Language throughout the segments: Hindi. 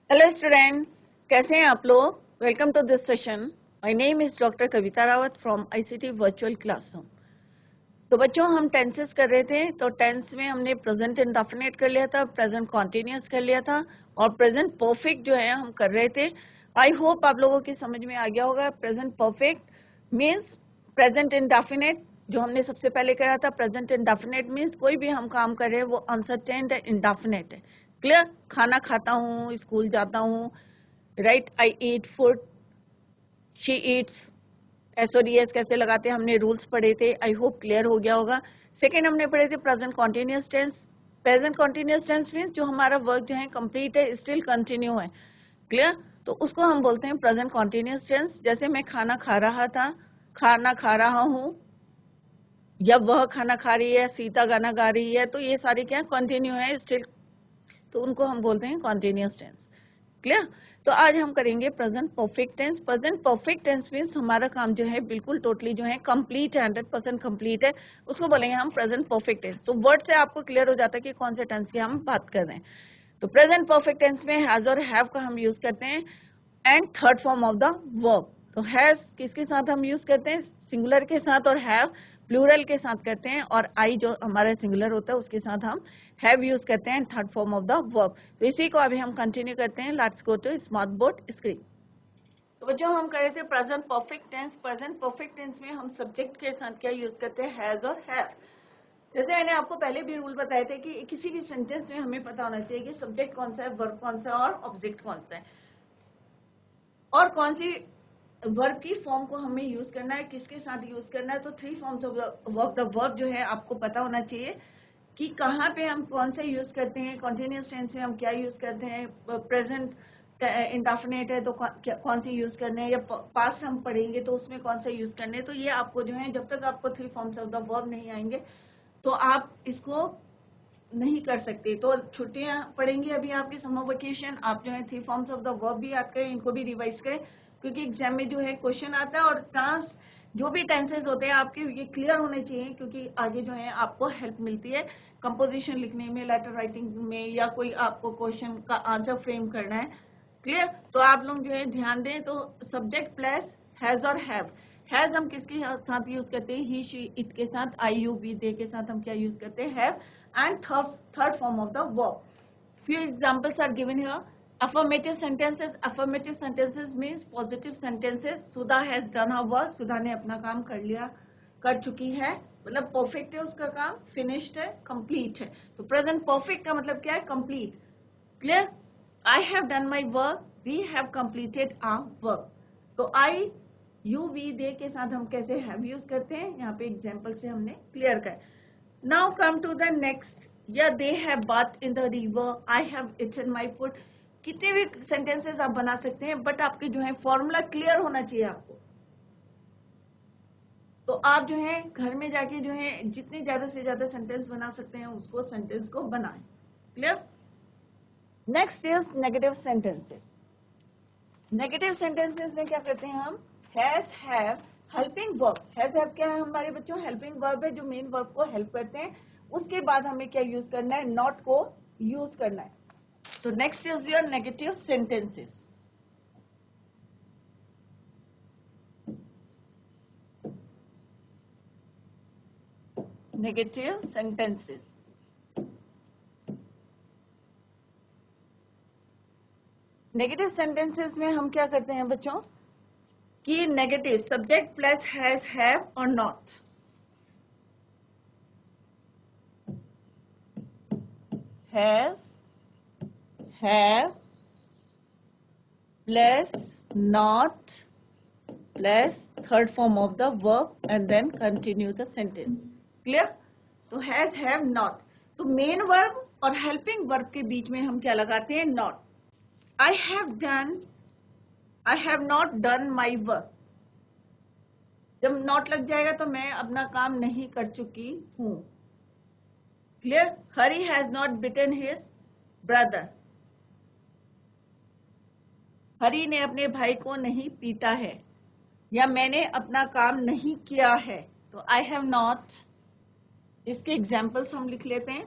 हेलो स्टूडेंट्स, कैसे हैं आप लोग। Welcome to this session. My name is doctor Kavita Rawat from ICT virtual classroom. तो बच्चों, हम टेंसेस कर रहे थे। तो टेंस में हमने प्रेजेंट इंडेफिनिट कर लिया था, प्रेजेंट कॉन्टिन्यूस कर लिया था और प्रेजेंट परफेक्ट जो है हम कर रहे थे। आई होप आप लोगों की समझ में आ गया होगा। Present perfect means present indefinite जो हमने सबसे पहले करा था। प्रेजेंट इंडेफिनिट मीन्स कोई भी हम काम कर रहे हैं वो अनसर्टेन है, इंडेफिनिट है। क्लियर। खाना खाता हूँ, स्कूल जाता हूँ, right. I eat food, she eats. SODS कैसे लगाते हैं हमने रूल्स पढ़े थे। आई होप क्लियर हो गया होगा। सेकेंड हमने पढ़े थे present continuous tense. Present continuous tense means जो हमारा वर्क जो है कंप्लीट है, स्टिल कंटिन्यू है। क्लियर। तो उसको हम बोलते हैं प्रेजेंट कॉन्टिन्यूस टेंस। जैसे मैं खाना खा रहा था, खाना खा रहा हूँ, या वह खाना खा रही है, सीता गाना गा रही है, तो ये सारे क्या कंटिन्यू है, स्टिल। तो उनको हम बोलते हैं कॉन्टिन्यूस टेंस। क्लियर। तो आज हम करेंगे present perfect tense. Present perfect tense means हमारा काम जो है बिल्कुल टोटली जो है कंप्लीट है, 100% कंप्लीट है, उसको बोलेंगे हम प्रेजेंट परफेक्ट टेंस। तो वर्ड से आपको क्लियर हो जाता है कि कौन से टेंस की हम बात कर रहे हैं। तो प्रेजेंट परफेक्ट टेंस में हैज और हैव का हम यूज करते हैं and third form of the verb. तो हैज किसके साथ हम यूज करते हैं, सिंगुलर के साथ, और हैव प्लूरल के साथ करते हैं, और आई जो हमारा सिंगुलर होता है उसके साथ हम हैव यूज करते हैं third form of the verb. तो इसी को अभी हम कंटिन्यू करते हैं। Let's go to smart board screen. तो बच्चों, हम कर रहे थे present perfect tense. Present perfect tense में हम सब्जेक्ट के साथ क्या यूज करते हैं, हैज और हैव। जैसे मैंने आपको पहले भी रूल बताए थे कि किसी भी सेंटेंस में हमें पता होना चाहिए कि सब्जेक्ट कौन सा है, वर्ब कौन सा है और ऑब्जेक्ट कौन सा है, और कौन सी वर्ब की फॉर्म को हमें यूज करना है, किसके साथ यूज करना है। तो three forms of the verb जो है आपको पता होना चाहिए कि कहाँ पे हम कौन से यूज करते हैं। कॉन्टिन्यूस टेंस में हम क्या यूज करते हैं, प्रेजेंट इंडेफिनिट है तो कौन सी यूज करने हैं, या पास्ट हम पढ़ेंगे तो उसमें कौन से यूज करने हैं। तो ये आपको जो है, जब तक आपको three forms of the verb नहीं आएंगे तो आप इसको नहीं कर सकते। तो छुट्टियां पड़ेंगी अभी आपकी समर वेकेशन, आप जो है three forms of the verb भी याद करें, इनको भी रिवाइज करें, क्योंकि एग्जाम में जो है क्वेश्चन आता है। और ट्रांस जो भी टेंसेज होते हैं आपके ये क्लियर होने चाहिए, क्योंकि आगे जो है आपको हेल्प मिलती है कंपोजिशन लिखने में, लेटर राइटिंग में, या कोई आपको क्वेश्चन का आंसर फ्रेम करना है। क्लियर। तो आप लोग जो है ध्यान दें। तो सब्जेक्ट प्लस हैज और हैव। हैज हम किसके साथ यूज करते हैं, ही शी इट के साथ, आई यू वी दे के साथ हम क्या यूज करते हैं, have. And third form of the verb. Few examples are given here. Affirmative sentences. Affirmative sentences means positive sentences. Sudha has done her work. सुधा ने अपना काम कर लिया, कर चुकी है, मतलब परफेक्ट है उसका काम, फिनिश्ड है, कंप्लीट है। तो प्रेजेंट परफेक्ट का मतलब क्या है, complete. Clear. I have done my work, we have completed our work. तो आई यू वी दे के साथ हम कैसे हैव यूज करते हैं, यहाँ पे एग्जाम्पल से हमने क्लियर कर। Now come to the next. या they have bath in the river, I have eaten my food. कितने भी सेंटेंसेस आप बना सकते हैं, बट आपके जो है फॉर्मूला क्लियर होना चाहिए आपको। तो आप जो है घर में जाके जो है जितने ज्यादा से ज्यादा सेंटेंस बना सकते हैं उसको सेंटेंस को बनाएं। Clear. Next is negative sentences. Negative sentences में क्या करते हैं हम, has have helping verb. Has have क्या है हमारे बच्चों, हेल्पिंग वर्ब है जो मेन वर्ब को हेल्प करते हैं। उसके बाद हमें क्या यूज करना है, नॉट को यूज करना है। तो next is your negative sentences. Negative sentences. Negative sentences में हम क्या करते हैं बच्चों कि negative subject plus has have और not. Has have plus not plus third form of the verb and then continue the sentence. Clear. तो हैज हैव नॉट। तो मेन वर्ब और हेल्पिंग वर्ब के बीच में हम क्या लगाते हैं, not. I have not done my work. जब नॉट लग जाएगा तो मैं अपना काम नहीं कर चुकी हूं। Clear. Hari has not bitten his brother. Hari ने अपने भाई को नहीं पीटा है, या मैंने अपना काम नहीं किया है। तो आई हैव नॉट, इसके एग्जाम्पल्स हम लिख लेते हैं।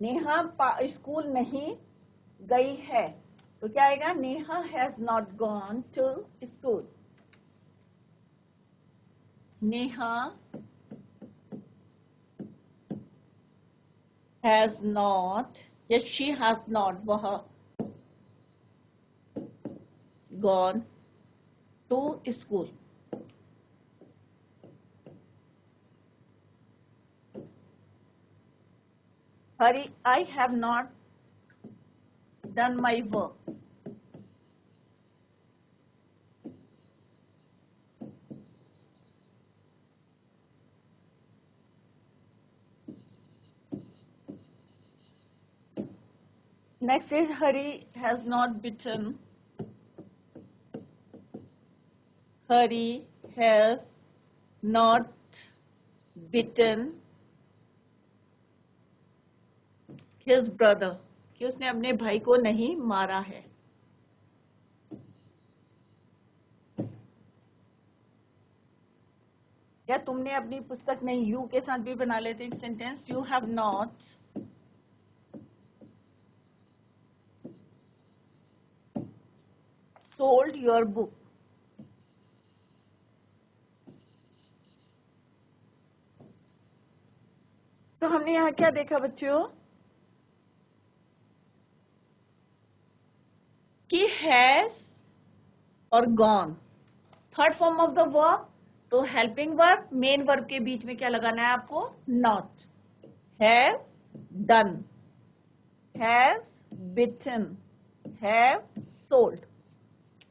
नेहा स्कूल नहीं गई है, तो क्या आएगा? Neha has not gone to school. Neha has not, या शी हैज नॉट, वह gone to school. Hari, I have not done my work. Next is Hari has not bitten. Hari has not bitten his brother. कि उसने अपने भाई को नहीं मारा है। या तुमने अपनी पुस्तक में यू के साथ भी बना लेते एक sentence, you have not sold your book. तो हमने यहाँ क्या देखा बच्चों कि हैज और gone third form of the verb, तो हेल्पिंग वर्ब मेन वर्ब के बीच में क्या लगाना है आपको? Not. Have done, have beaten, have sold.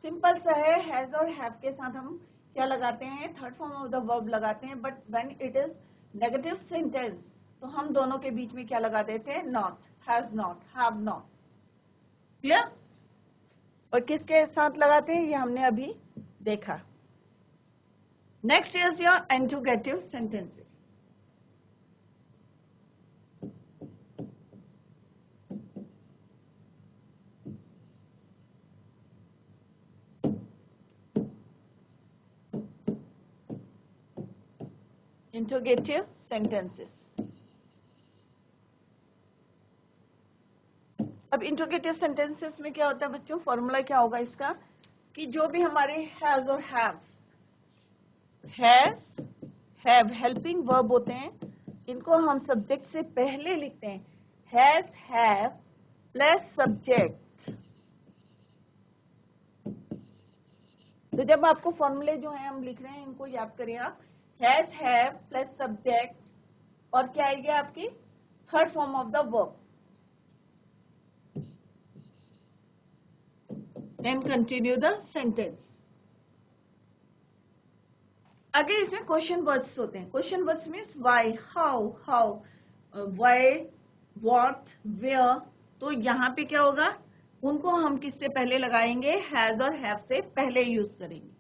Simple सा है। हैज और हैव के साथ हम क्या लगाते हैं? Third form of the verb लगाते हैं, but when it is negative sentence तो हम दोनों के बीच में क्या लगा देते हैं? Not. Has not, have not. Clear? और किसके साथ लगाते हैं ये हमने अभी देखा। Next is your interrogative sentences. Interrogative sentences. अब इंट्रोगेटिव सेंटेंसेस में क्या होता है बच्चों? फॉर्मूला क्या होगा इसका कि जो भी हमारे हैज और हैव हेल्पिंग वर्ब होते हैं, इनको हम सब्जेक्ट से पहले लिखते हैं। Has have plus subject. तो जब आपको फॉर्मूले जो है हम लिख रहे हैं इनको याद करें आप। हैज हैव प्लस सब्जेक्ट और क्या आएगी आपकी? Third form of the verb. Then continue the sentence. आगे इसमें क्वेश्चन वर्ड्स होते हैं। Question words means why, how, why, what, where. तो यहाँ पे क्या होगा? उनको हम किससे पहले लगाएंगे? हैज और हैव से पहले यूज करेंगे।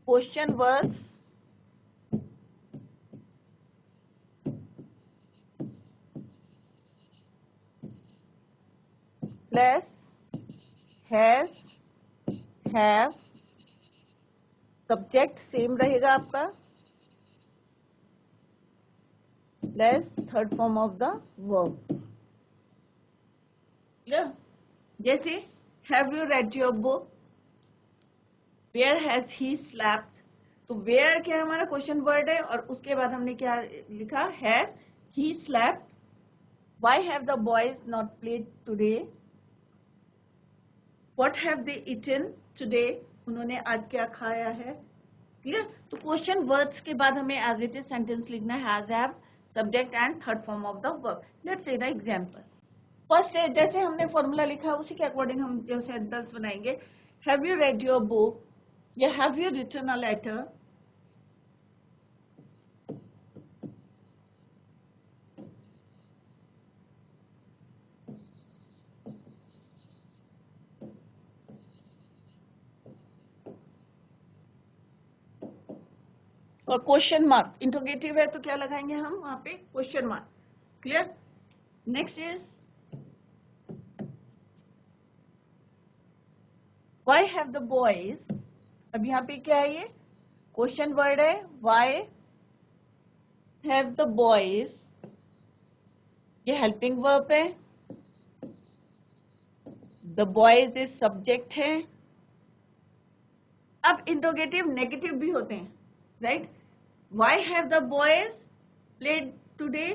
Question words plus has have, subject same रहेगा आपका, plus third form of the verb. जैसे have you read your book, where has he slapped. तो वेयर क्या हमारा क्वेश्चन वर्ड है और उसके बाद हमने क्या लिखा? Has he slapped. Why have the boys not played today? What have they eaten today? उन्होंने आज क्या खाया है? क्लियर? तो क्वेश्चन वर्ड्स के बाद हमें एज इट इज सेंटेंस लिखना है, has have subject and third form of the verb. Let's say the example. First जैसे हमने फॉर्मूला लिखा उसी के अकॉर्डिंग हम जो सेंटेंस बनाएंगे। Have you read your book या have you written a letter? और क्वेश्चन मार्क, इंट्रोगेटिव है तो क्या लगाएंगे हम वहां पे? Question mark. Clear? Next is why have the boys. अब यहाँ पे क्या है? ये क्वेश्चन वर्ड है। व्हाई हैव द बॉयज ये हेल्पिंग वर्ब है, द बॉयज इज सब्जेक्ट है। अब इंट्रोगेटिव नेगेटिव भी होते हैं, right? Why have the boys played today,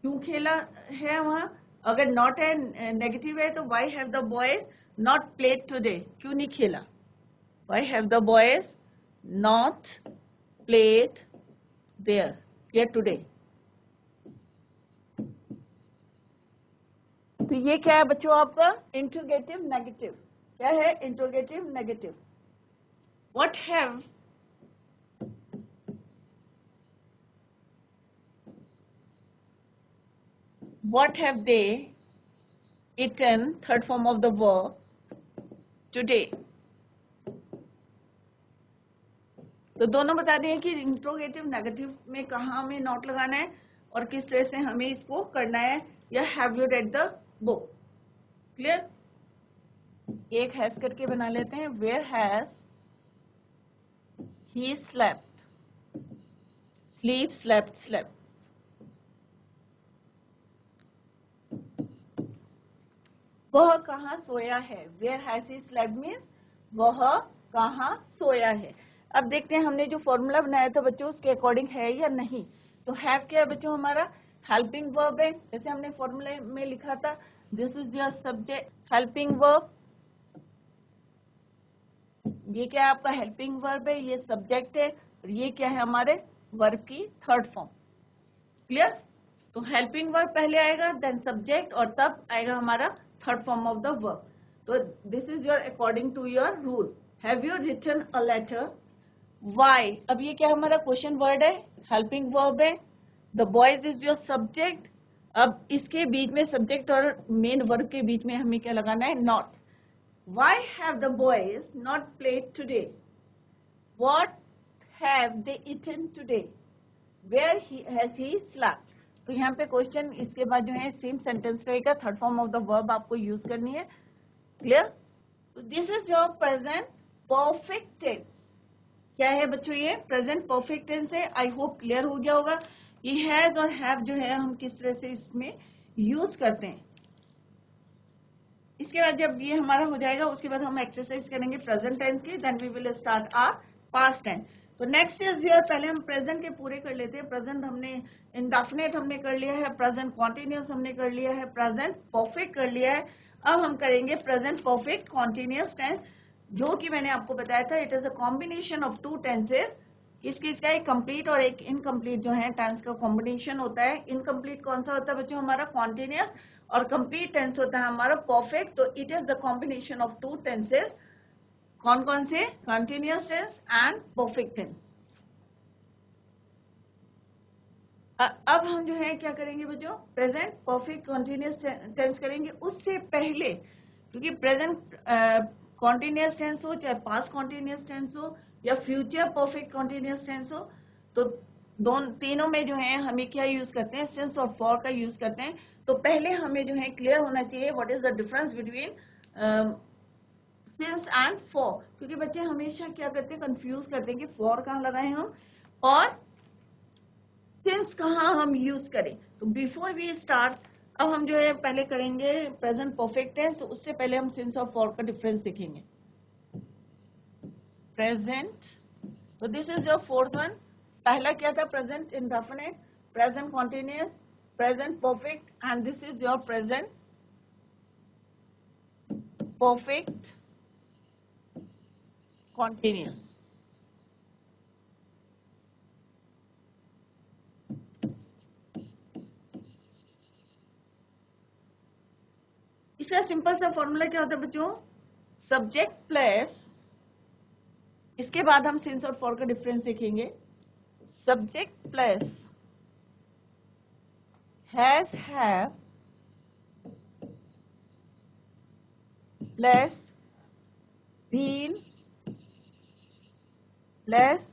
क्यों खेला है वहां? अगर नॉट है, नेगेटिव है, तो why have the boys not played today, क्यों नहीं खेला? Why have the boys not played there today. तो ये क्या है बच्चों आपका इंट्रोगेटिव नेगेटिव? क्या है interrogative negative? What have they eaten, third form of the verb, today? तो दोनों बता दें कि इंट्रोगेटिव नेगेटिव में कहाँ हमें नॉट लगाना है और किस तरह से हमें इसको करना है, या have you read the book? Clear? एक हैज करके बना लेते हैं, where has he slept, sleep, slept, slept. वह कहाँ सोया है, where has he slept means वह कहाँ सोया है। अब देखते हैं हमने जो फॉर्मूला बनाया था बच्चों उसके अकॉर्डिंग है या नहीं। तो हैव क्या है बच्चों हमारा हेल्पिंग वर्ब है, जैसे हमने फॉर्मूले में लिखा था, this is your subject, helping verb. ये क्या है आपका हेल्पिंग वर्ब है, ये सब्जेक्ट है, और ये क्या है हमारे वर्ब की थर्ड फॉर्म। क्लियर? तो हेल्पिंग वर्ब पहले आएगा, देन सब्जेक्ट, और तब आएगा हमारा third form of the verb. तो this is your according to your rule. Have you written a letter? Why, अब ये क्या हमारा क्वेश्चन वर्ड है, हेल्पिंग वर्ब है, the boys is your subject. अब इसके बीच में सब्जेक्ट और मेन वर्ब के बीच में हमें क्या लगाना है, not. Why have the boys not played today? What have they eaten today? Where has he slept? तो यहाँ पे क्वेश्चन, इसके बाद जो है सेम सेंटेंस रहेगा, third form of the verb आपको यूज करनी है। क्लियर? तो this is your present perfect tense. क्या है बच्चों ये प्रेजेंट परफेक्ट टेंस है। आई होप क्लियर हो गया होगा। ये हैज और हैव जो है हम किस तरह से इसमें यूज करते हैं। इसके बाद जब ये हमारा हो जाएगा उसके बाद हम एक्सरसाइज करेंगे प्रेजेंट टेंस की, then we will start our past tense. तो नेक्स्ट इज योर, पहले हम प्रेजेंट के पूरे कर लेते हैं। प्रेजेंट हमने इंडेफिनिट हमने कर लिया है, प्रेजेंट कॉन्टिन्यूस हमने कर लिया है, प्रेजेंट परफेक्ट कर लिया है। अब हम करेंगे प्रेजेंट परफेक्ट कॉन्टिन्यूस टेंस, जो कि मैंने आपको बताया था it is a combination of two tenses. किसका एक कंप्लीट और एक इनकम्प्लीट जो है टेंस का कॉम्बिनेशन होता है। इनकम्प्लीट कौन सा होता है बच्चों हमारा कॉन्टिन्यूस, और कंप्लीट टेंस होता है हमारा परफेक्ट। तो it is the combination of two tenses. कौन कौन से? Continuous tense and perfect tense. अब हम जो है क्या करेंगे बच्चों, प्रेजेंट परफेक्ट कंटिन्यूअस टेंस करेंगे। उससे पहले, क्योंकि प्रेजेंट कॉन्टिन्यूअस टेंस हो, चाहे पास्ट कॉन्टिन्यूअस टेंस हो या फ्यूचर परफेक्ट कॉन्टिन्यूअस टेंस हो, तो तीनों में जो है हमें क्या यूज करते हैं, सिंस और फॉर का यूज करते हैं। तो पहले हमें जो है क्लियर होना चाहिए what is the difference between since and for, क्योंकि बच्चे हमेशा क्या करते हैं, कंफ्यूज करते हैं कि फॉर कहाँ लगाए हम और सिंस कहाँ हम यूज करें। तो बिफोर वी स्टार्ट, अब हम जो है पहले करेंगे प्रेजेंट परफेक्ट टेंस। तो उससे पहले हम सिंस और फॉर का डिफरेंस देखेंगे। प्रेजेंट, तो this is your fourth one. पहला क्या था, present indefinite, present continuous, present perfect, and this is your present perfect continuous. इसका सिंपल सा फॉर्मूला क्या होता है बच्चों, सब्जेक्ट प्लस, इसके बाद हम सिंस और फॉर का डिफरेंस देखेंगे। Subject plus has, have, plus been, plus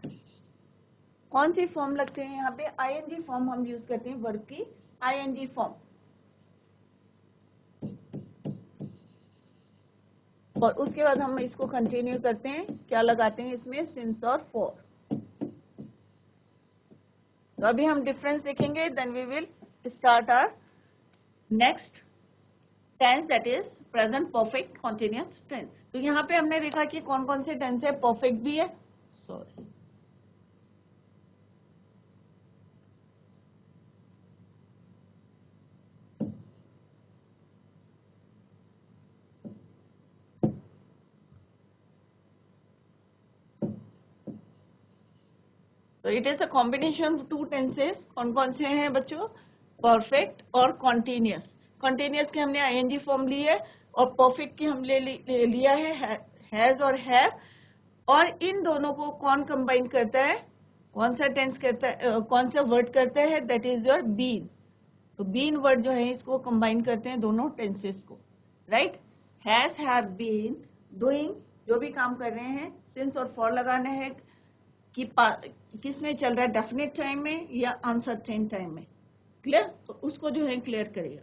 कौन सी फॉर्म लगते हैं यहाँ पे, आईएनजी फॉर्म हम यूज करते हैं, वर्ब की आईएनजी फॉर्म। और उसके बाद हम इसको कंटिन्यू करते हैं, क्या लगाते हैं इसमें, सिंस और फॉर। तो अभी हम डिफरेंस देखेंगे, then we will start our next tense, that is present perfect continuous tense. तो यहाँ पे हमने देखा कि कौन कौन से टेंस है, परफेक्ट भी है, सॉरी तो it is a combination of two tenses. कौन कौन से हैं बच्चों, परफेक्ट और कॉन्टिन्यूस. कॉन्टिन्यूस के हमने आईएनजी फॉर्म ली है और परफेक्ट की हमने लिया है हैज और हैव. और इन दोनों को कौन कंबाइन करता है, कौन सा टेंस करता है, कौन सा वर्ड करता है, दैट इज योर बीन. तो बीन वर्ड जो है इसको कंबाइन करते हैं दोनों टेंसेस को, right. Has have been doing, जो भी काम कर रहे हैं, सिंस और फॉर लगाना है कि किस में चल रहा है, डेफिनेट टाइम में या अनसर्टेन टाइम में. क्लियर, तो उसको जो है क्लियर करेगा.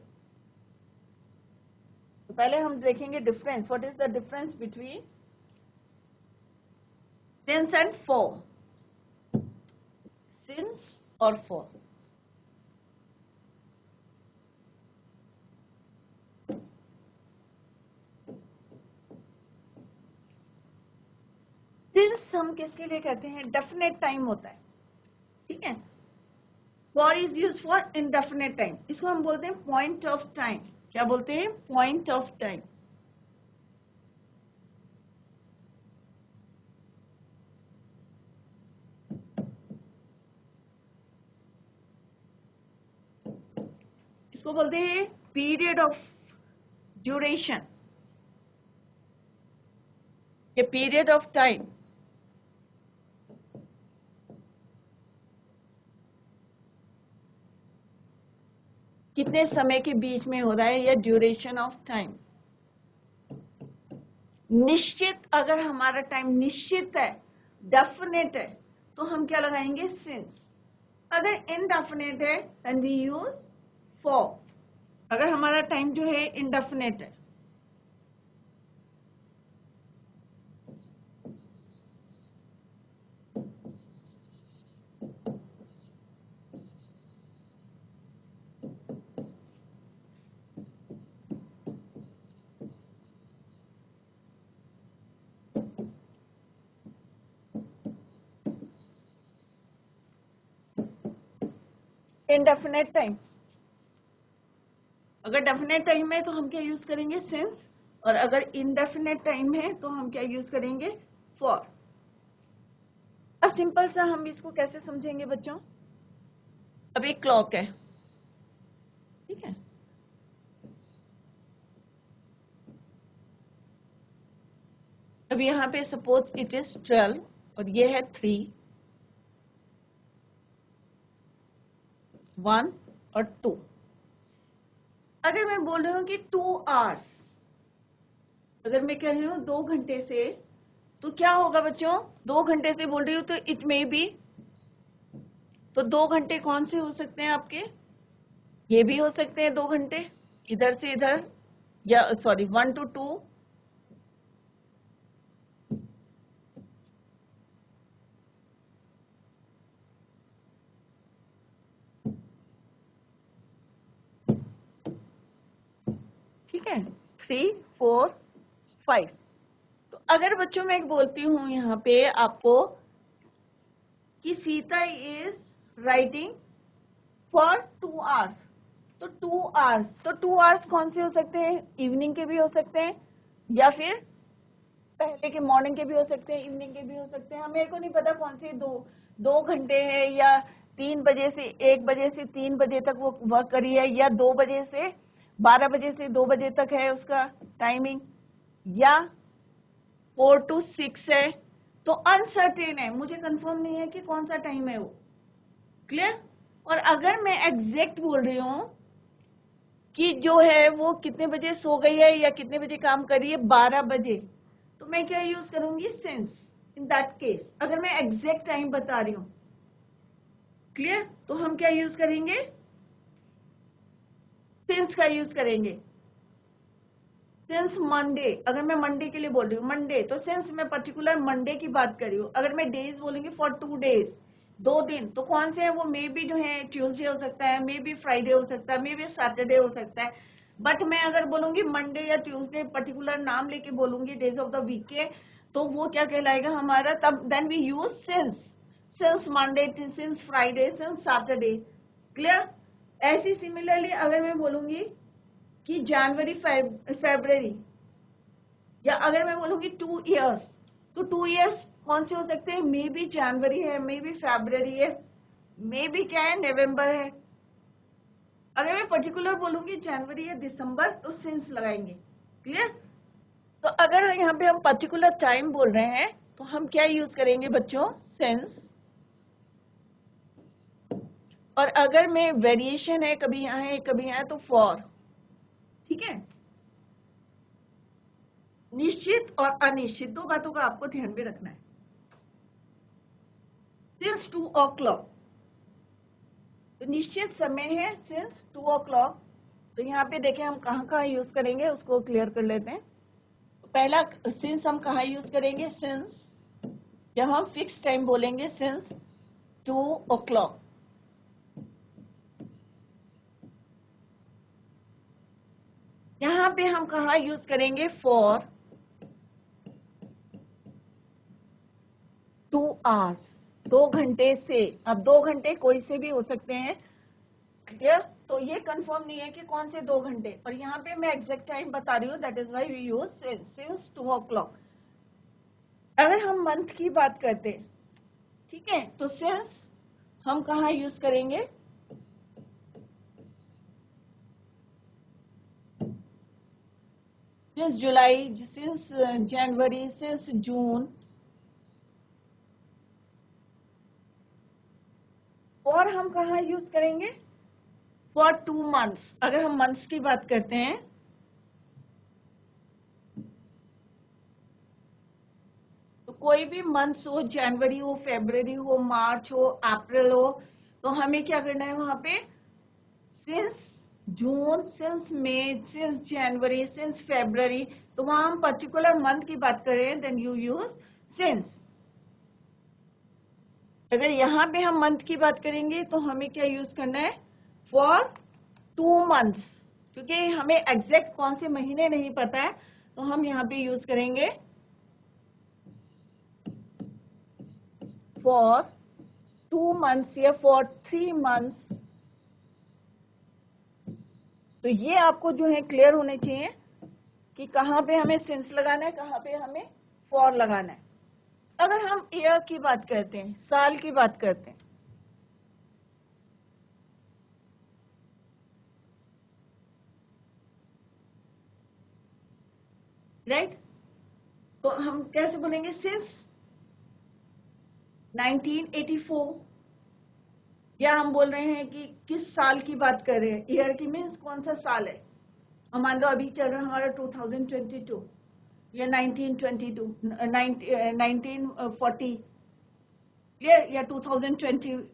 तो पहले हम देखेंगे difference. What is the difference between since and for. Since और फॉर. सिंस हम किसके लिए कहते हैं, डेफिनेट टाइम होता है, ठीक है. For is use for indefinite time. इसको हम बोलते हैं पॉइंट ऑफ टाइम. क्या बोलते हैं, पॉइंट ऑफ टाइम. इसको बोलते हैं पीरियड ऑफ ड्यूरेशन, ये पीरियड ऑफ टाइम. कितने समय के बीच में हो रहा है, या ड्यूरेशन ऑफ टाइम. निश्चित, अगर हमारा टाइम निश्चित है, डेफिनेट है, तो हम क्या लगाएंगे, सिंस. अगर इनडेफिनेट है देन वी यूज फॉर. अगर हमारा टाइम जो है इनडेफिनेट है. इनडेफिनेट टाइम, अगर डेफिनेट टाइम है तो हम क्या यूज करेंगे, सिंस. और अगर इनडेफिनेट टाइम है तो हम क्या यूज करेंगे, फॉर. अब सिंपल सा हम इसको कैसे समझेंगे बच्चों. अब एक क्लॉक है, ठीक है. अब यहाँ पे सपोज इट इज 12 और ये है 3, 1 और 2. अगर मैं बोल रही हूँ कि 2 आवर्स, अगर मैं कह रही हूँ 2 घंटे से, तो क्या होगा बच्चों, 2 घंटे से बोल रही हूँ तो इट मे बी, तो 2 घंटे कौन से हो सकते हैं आपके, ये भी हो सकते हैं 2 घंटे इधर से इधर, या सॉरी 1 to 2. ठीक है, 3, 4, 5. तो अगर बच्चों मैं एक बोलती हूँ यहाँ पे आपको कि Sita is writing for 2 hours, तो 2 आवर्स, तो 2 आवर्स कौन से हो सकते हैं, इवनिंग के भी हो सकते हैं, या फिर पहले के मॉर्निंग के भी हो सकते हैं, इवनिंग के भी हो सकते हैं. मेरे को नहीं पता कौन से 2 घंटे है, या 3 बजे से 1 बजे से 3 बजे तक वो वर्क करी है, या 2 बजे से 12 बजे से 2 बजे तक है उसका टाइमिंग, या 4 to 6 है. तो अनसर्टेन है, मुझे कंफर्म नहीं है कि कौन सा टाइम है वो. क्लियर. और अगर मैं एग्जैक्ट बोल रही हूँ कि जो है वो कितने बजे सो गई है या कितने बजे काम कर रही है, 12 बजे, तो मैं क्या यूज करूंगी, सिंस. इन दैट केस अगर मैं एग्जैक्ट टाइम बता रही हूँ, क्लियर, तो हम क्या यूज करेंगे, सिंस का यूज करेंगे. सिंस मंडे, अगर मैं मंडे के लिए बोल रही हूँ मंडे, तो सिंस मैं पर्टिकुलर मंडे की बात कर रही हूँ. अगर मैं डेज बोलेंगे फॉर 2 days, 2 दिन, तो कौन से हैं वो? मे बी जो है ट्यूसडे हो सकता है, मे बी फ्राइडे हो सकता है, मे बी सैटरडे हो सकता है। बट मैं अगर बोलूंगी मंडे या ट्यूसडे पर्टिकुलर नाम लेके बोलूंगी डेज ऑफ द वीक के, तो वो क्या कहलाएगा हमारा? तब then we use since, since Monday, since Friday, since Saturday. Clear? ऐसी सिमिलरली अगर मैं बोलूंगी कि जनवरी फरवरी, या अगर मैं बोलूंगी 2 इयर्स, तो 2 इयर्स कौन से हो सकते हैं? मे बी जनवरी है, मे बी फरवरी है, मे बी क्या है, नवंबर है। अगर मैं पर्टिकुलर बोलूंगी जनवरी या दिसंबर, तो सिंस लगाएंगे। क्लियर? तो अगर यहाँ पे हम पर्टिकुलर टाइम बोल रहे हैं तो हम क्या यूज करेंगे बच्चों? सिंस। और अगर मैं वेरिएशन है, कभी यहाँ है कभी यहाँ है, तो फॉर। ठीक है? निश्चित और अनिश्चित दो बातों का आपको ध्यान में रखना है। सिंस 2 o'clock, तो निश्चित समय है सिंस 2 o'clock। तो यहाँ पे देखें हम कहाँ कहाँ यूज करेंगे, उसको क्लियर कर लेते हैं। तो पहला सिंस हम कहाँ यूज करेंगे? सिंस जब हम फिक्स टाइम बोलेंगे, सिंस 2 o'clock। यहाँ पे हम कहाँ यूज करेंगे? फॉर 2 hours, 2 घंटे से। अब 2 घंटे कोई से भी हो सकते हैं। क्लियर? तो ये कंफर्म नहीं है कि कौन से 2 घंटे, और यहाँ पे मैं एग्जैक्ट टाइम बता रही हूँ, that is why we use since 2 o'clock। अगर हम मंथ की बात करते हैं, ठीक है, तो सिंस हम कहाँ यूज करेंगे? सिंस जुलाई, सिंस जनवरी, सिंस जून। और हम कहाँ यूज करेंगे? For 2 months। अगर हम मंथ्स की बात करते हैं, तो कोई भी मंथ्स हो, जनवरी हो, फरवरी हो, मार्च हो, अप्रैल हो, तो हमें क्या करना है वहां पे? सिंस जून, सिंस मई, सिंस जनवरी, सिंस फरवरी। तो वहां हम पर्टिकुलर मंथ की बात करें, देन यू यूज सिंस। अगर यहाँ पे हम मंथ की बात करेंगे तो हमें क्या यूज करना है? For 2 months। क्योंकि हमें एग्जैक्ट कौन से महीने नहीं पता है, तो हम यहाँ पे यूज करेंगे फॉर 2 months या फॉर 3 months। तो ये आपको जो है क्लियर होने चाहिए कि कहाँ पे हमें सिंस लगाना है, कहाँ पे हमें फॉर लगाना है। अगर हम ईयर की बात करते हैं, साल की बात करते हैं, राइट? तो हम कैसे बोलेंगे? सिंस 1984। या हम बोल रहे हैं कि किस साल की बात कर रहे हैं, ईयर की मीन्स कौन सा साल है। हम मान लो अभी चल रहा है हमारा 2022 या 1922, 1940 या 2022।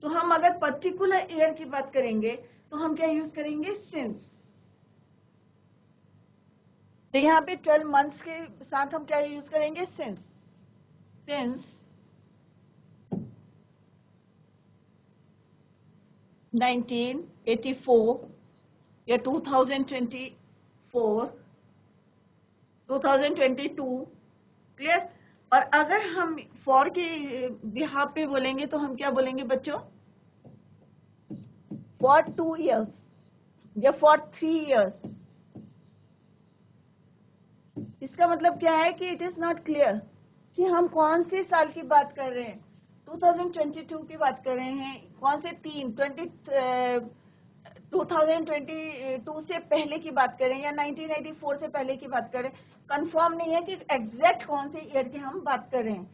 तो हम अगर पर्टिकुलर ईयर की बात करेंगे तो हम क्या यूज करेंगे? सिंस। तो यहाँ पे 12 मंथ्स के साथ हम क्या यूज करेंगे? सिंस। सिंस 1984 या 2024, 2022। क्लियर? और अगर हम फॉर के बिहाफ पे बोलेंगे तो हम क्या बोलेंगे बच्चों? फॉर 2 years या फॉर 3 years। इसका मतलब क्या है कि इट इज नॉट क्लियर कि हम कौन से साल की बात कर रहे हैं। 2022 की बात कर रहे हैं, कौन से 2022 से पहले की बात करें या 1984 से पहले की बात करें। कंफर्म नहीं है कि एग्जैक्ट कौन से ईयर की हम बात कर रहे हैं।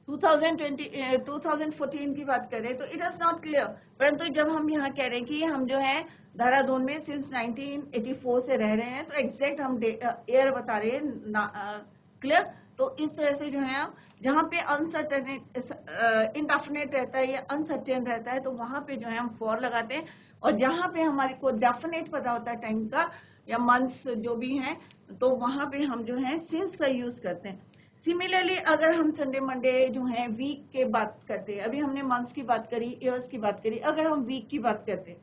2014 की बात करें तो इट इज नॉट क्लियर। परंतु जब हम यहाँ कह रहे हैं कि हम जो है देहरादून में सिंस 1984 से रह रहे हैं, तो एग्जैक्ट हम ईयर बता रहे हैं। क्लियर? तो इस तरह से जो है जहाँ पे अनसर्टेन इनडेफिनेट रहता है या अनसर्टेन रहता है, तो वहां पे जो है हम फॉर लगाते हैं। और जहाँ पे हमारे को डेफिनेट पता होता है टाइम का या मंथ्स जो भी हैं, तो वहां पे हम जो है सिंस का यूज करते हैं। सिमिलरली अगर हम संडे मंडे जो है वीक के बात करते हैं, अभी हमने मंथ्स की बात करी, ईयर्स की बात करी, अगर हम वीक की बात करते हैं,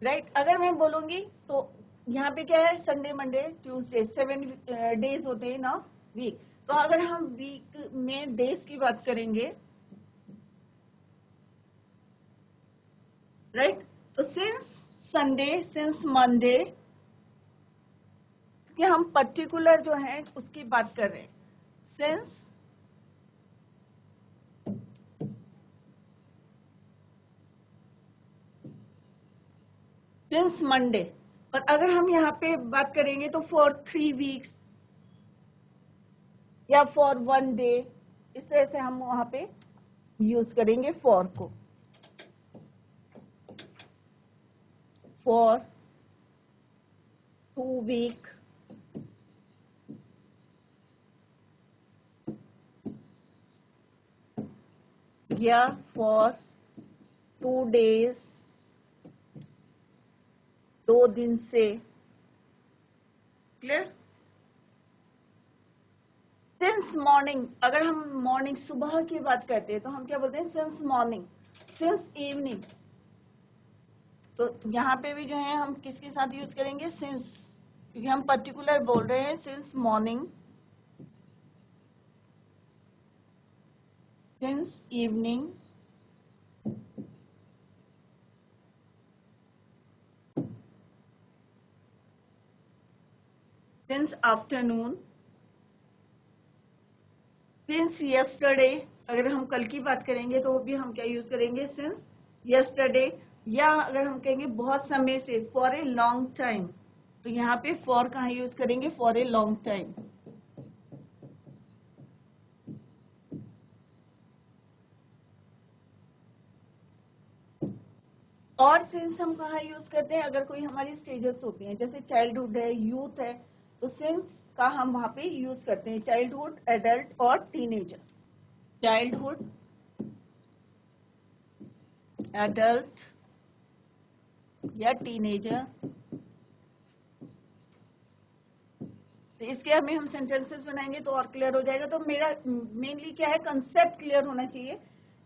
राइट, अगर मैं बोलूंगी तो यहाँ पे क्या है, संडे मंडे ट्यूसडे 7 डेज होते हैं ना वीक। तो अगर हम वीक में डेज की बात करेंगे, राइट, तो सिंस संडे, सिंस मंडे, कि हम पर्टिकुलर जो है उसकी बात कर रहे हैं, सिंस मंडे। और अगर हम यहाँ पे बात करेंगे तो फॉर 3 वीक्स या फॉर 1 डे, इस तरह से हम वहां पे यूज करेंगे फॉर को, फॉर 2 वीक, या फॉर 2 डेज, 2 दिन से। क्लियर? सिंस मॉर्निंग, अगर हम मॉर्निंग सुबह की बात करते हैं तो हम क्या बोलते हैं, सिंस मॉर्निंग, सिंस इवनिंग। तो यहाँ पे भी जो है हम किसके साथ यूज करेंगे, सिंस, क्योंकि हम पर्टिकुलर बोल रहे हैं, since morning, since evening, since afternoon, since yesterday. अगर हम कल की बात करेंगे तो भी हम क्या यूज करेंगे, सिंस यस्टरडे। या अगर हम कहेंगे बहुत समय से, फॉर ए लॉन्ग टाइम, तो यहाँ पे फॉर कहाँ यूज करेंगे, फॉर ए लॉन्ग टाइम। और सिंस हम कहाँ यूज करते हैं, अगर कोई हमारी स्टेजेस होती हैं, जैसे चाइल्डहुड है, यूथ है, तो सिंस का हम वहां पे यूज करते हैं, चाइल्डहुड, एडल्ट और टीनेजर। चाइल्डहुड, एडल्ट या टीनेजर। तो इसके हमें हम सेंटेंसेस बनाएंगे तो और क्लियर हो जाएगा। तो मेरा मेनली क्या है, कंसेप्ट क्लियर होना चाहिए।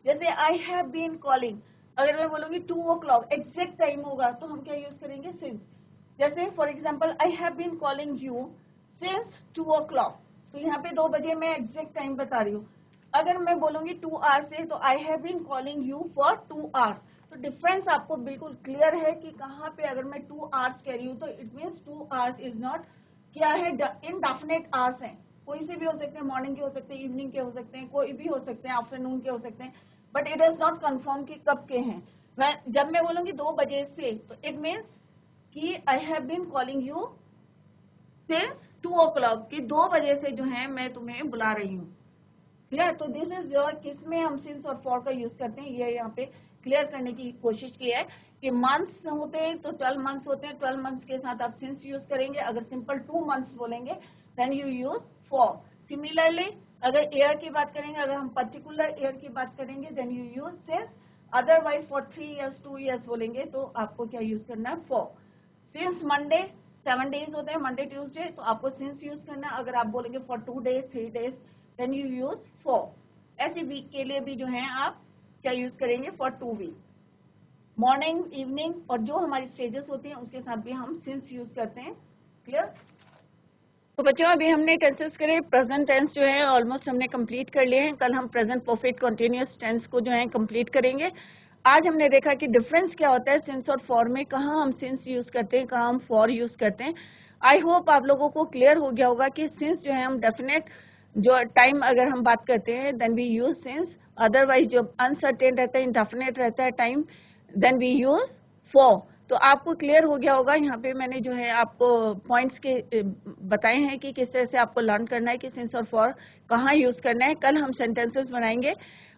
जैसे आई हैव बीन कॉलिंग, अगर मैं बोलूंगी 2 o'clock एग्जैक्ट टाइम होगा तो हम क्या यूज करेंगे, सिंस। जैसे for example, I have been calling you since 2 o'clock, तो यहाँ पे 2 बजे मैं एग्जैक्ट टाइम बता रही हूँ। अगर मैं बोलूंगी 2 hours से, तो I have been calling you for 2 hours। तो डिफरेंस आपको बिल्कुल क्लियर है कि कहाँ पे अगर मैं 2 hours कह रही हूँ तो it means 2 hours is not क्या है, इनडेफिनेट आवर्स हैं, कोई से भी हो सकते हैं, मॉर्निंग के हो सकते हैं, इवनिंग के हो सकते हैं, कोई भी हो सकते हैं, आफ्टरनून के हो सकते हैं, but it is not confirm कि कब के हैं। जब मैं बोलूंगी 2 बजे से, तो इट मीन्स कि I have been calling you since 2 o'clock, कि 2 बजे से जो है मैं तुम्हें बुला रही हूँ। क्लियर? तो दिस इज योर, किसमें हम सिंस और फॉर का यूज करते हैं, ये यहाँ पे क्लियर करने की कोशिश की है कि मंथ्स होते हैं तो 12 मंथ्स होते हैं, 12 मंथ्स के साथ आप सिंस यूज करेंगे। अगर सिंपल 2 मंथ्स बोलेंगे then you use for. Similarly अगर ईयर की बात करेंगे, अगर हम पर्टिकुलर ईयर की बात करेंगे then you use since. Otherwise for 3 years 2 years बोलेंगे तो आपको क्या यूज करना है, फॉर। सिंस मंडे 7 डेज होते हैं, मंडे ट्यूसडे, तो आपको सिंस यूज करना है। अगर आप बोलेंगे for 2 days 3 days then you use for. ऐसे वीक के लिए भी जो है आप क्या यूज करेंगे, फॉर 2 वीक। मॉर्निंग, इवनिंग और जो हमारी स्टेजेस होती हैं उसके साथ भी हम सिंस यूज करते हैं। क्लियर? तो बच्चों अभी हमने टेंसेस करे, प्रेजेंट टेंस जो है ऑलमोस्ट हमने कंप्लीट कर लिए हैं। कल हम प्रेजेंट परफेक्ट कंटिन्यूअस टेंस को जो है कंप्लीट करेंगे। आज हमने देखा कि डिफरेंस क्या होता है सिंस और फॉर में, कहाँ हम सिंस यूज करते हैं, कहाँ हम फॉर यूज करते हैं। आई होप आप लोगों को क्लियर हो गया होगा कि सिंस जो है हम डेफिनेट जो टाइम अगर हम बात करते हैं then we use since. Otherwise जो अनसर्टेन रहता है, इंडेफिनेट रहता है time, then we use for. तो आपको क्लियर हो गया होगा। यहाँ पे मैंने जो है आपको पॉइंट्स के बताए हैं कि किस तरह से आपको लर्न करना है कि सिंस और फॉर कहाँ यूज करना है। कल हम सेंटेंसेस बनाएंगे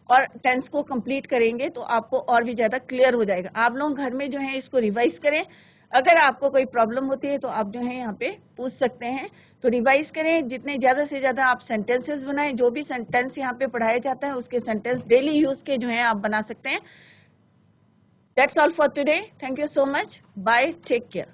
और टेंस को कंप्लीट करेंगे तो आपको और भी ज्यादा क्लियर हो जाएगा। आप लोग घर में जो है इसको रिवाइज करें। अगर आपको कोई प्रॉब्लम होती है तो आप जो है यहाँ पे पूछ सकते हैं। तो रिवाइज करें, जितने ज्यादा से ज्यादा आप सेंटेंसेस बनाएं। जो भी सेंटेंस यहाँ पे पढ़ाया जाता है उसके सेंटेंस डेली यूज के जो है आप बना सकते हैं। That's all for today. Thank you so much. Bye. Take care.